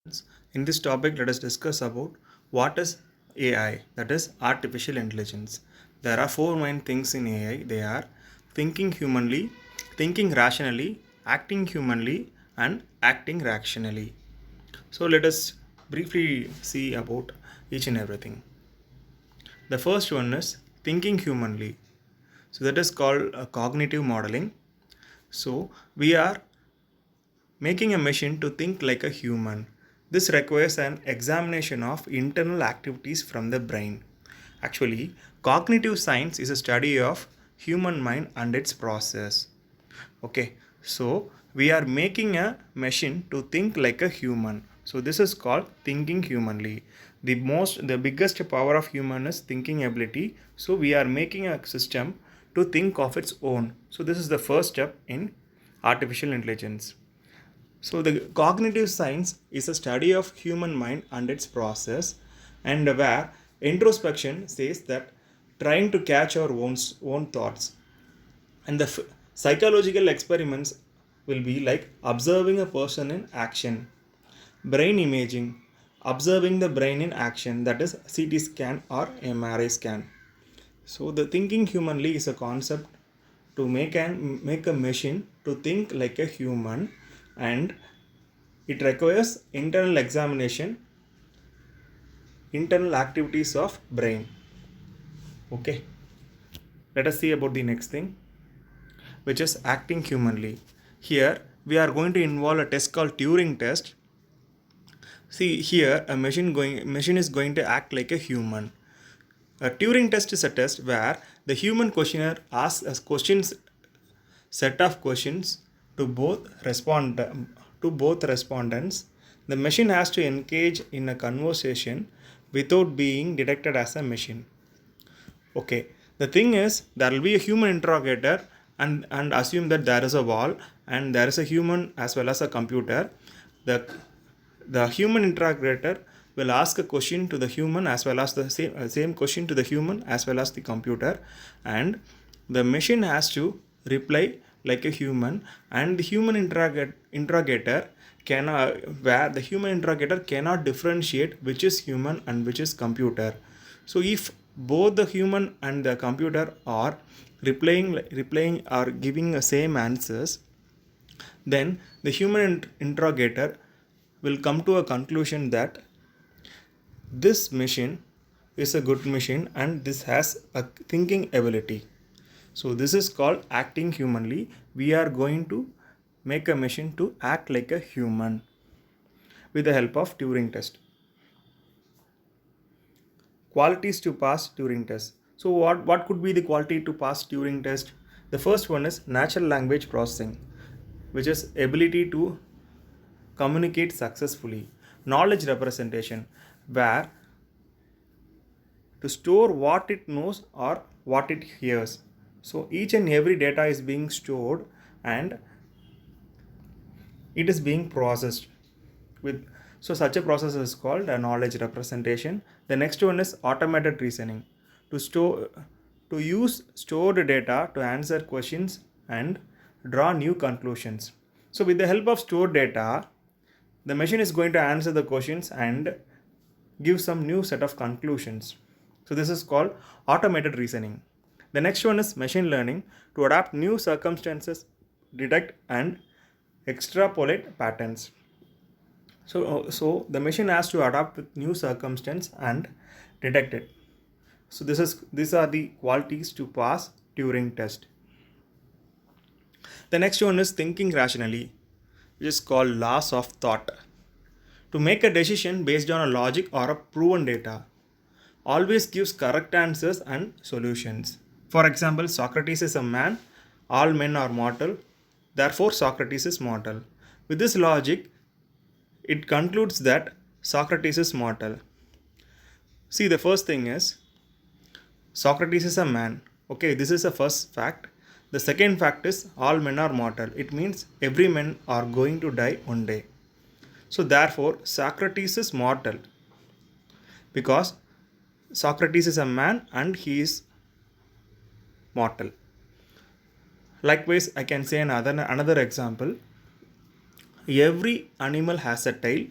In this topic, let us discuss about what is AI, that is artificial intelligence. There are four main things in AI. They are thinking humanly, thinking rationally, acting humanly, and acting rationally. So let us briefly see about each and everything. The first one is thinking humanly. So that is called cognitive modeling. So we are making a machine to think like a human. This requires an examination of internal activities from the brain. Actually, cognitive science is a study of human mind and its process. Okay, so we are making a machine to think like a human. So this is called thinking humanly. The biggest power of human is thinking ability. So we are making a system to think of its own. So this is the first step in artificial intelligence. So, the cognitive science is a study of human mind and its process, and where introspection says that trying to catch our own thoughts, and the psychological experiments will be like observing a person in action, brain imaging, observing the brain in action, that is CT scan or MRI scan. So, the thinking humanly is a concept to make a machine to think like a human, and it requires internal examination, internal activities of brain. Okay. Let us see about the next thing, which is acting humanly. Here we are going to involve a test called Turing test. See here a machine is going to act like a human. A Turing test is a test where the human questioner asks us questions, set of questions to both respondents. The machine has to engage in a conversation without being detected as a machine. Okay, the thing is there will be a human interrogator, and assume that there is a wall and there is a human as well as a computer. The the human interrogator will ask a question to the human as well as the same question to the human as well as the computer, and the machine has to reply like a human, and the human interrogator cannot where the human interrogator cannot differentiate which is human and which is computer. So if both the human and the computer are replying or giving the same answers, then the human interrogator will come to a conclusion that this machine is a good machine and this has a thinking ability. So this is called acting humanly. We are going to make a machine to act like a human with the help of Turing test. Qualities to pass Turing test. So what could be the quality to pass Turing test? The first one is natural language processing, which is ability to communicate successfully. Knowledge representation, where to store what it knows or what it hears. So each and every data is being stored and it is being processed with, so such a process is called a knowledge representation. The next one is automated reasoning, to store to use stored data to answer questions and draw new conclusions. So with the help of stored data, the machine is going to answer the questions and give some new set of conclusions. So this is called automated reasoning. The next one is machine learning, to adapt new circumstances, detect and extrapolate patterns. So the machine has to adapt with new circumstance and detect it. So these are the qualities to pass Turing test. The next one is thinking rationally, which is called laws of thought. To make a decision based on a logic or a proven data, always gives correct answers and solutions. For example, Socrates is a man, all men are mortal, therefore Socrates is mortal. With this logic, it concludes that Socrates is mortal. See, the first thing is Socrates is a man. Okay, this is the first fact. The second fact is all men are mortal. It means every man are going to die one day. So therefore, Socrates is mortal because Socrates is a man and he is mortal. Likewise, I can say another example. Every animal has a tail,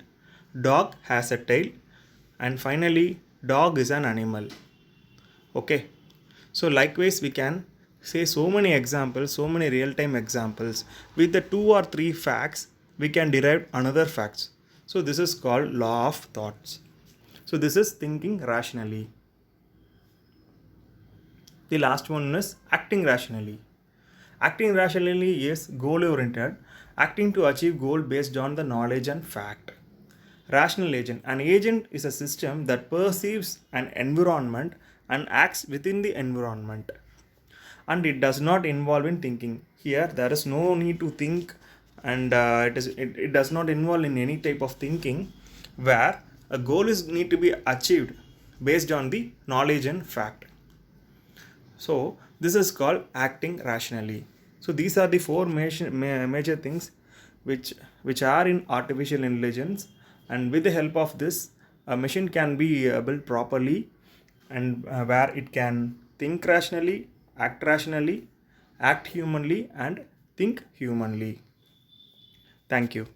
dog has a tail, and finally dog is an animal. Okay, so likewise we can say so many examples, so many real-time examples. With the two or three facts we can derive another facts. So this is called law of thoughts. So this is thinking rationally. The last one is acting rationally. Acting rationally is goal oriented, acting to achieve goal based on the knowledge and fact. Rational agent. An agent is a system that perceives an environment and acts within the environment. And it does not involve in thinking. Here there is no need to think, and it does not involve in any type of thinking, where a goal is need to be achieved based on the knowledge and fact. So this is called acting rationally. So these are the four major things which are in artificial intelligence, and with the help of this, a machine can be built properly, and where it can think rationally, act humanly, and think humanly. Thank you.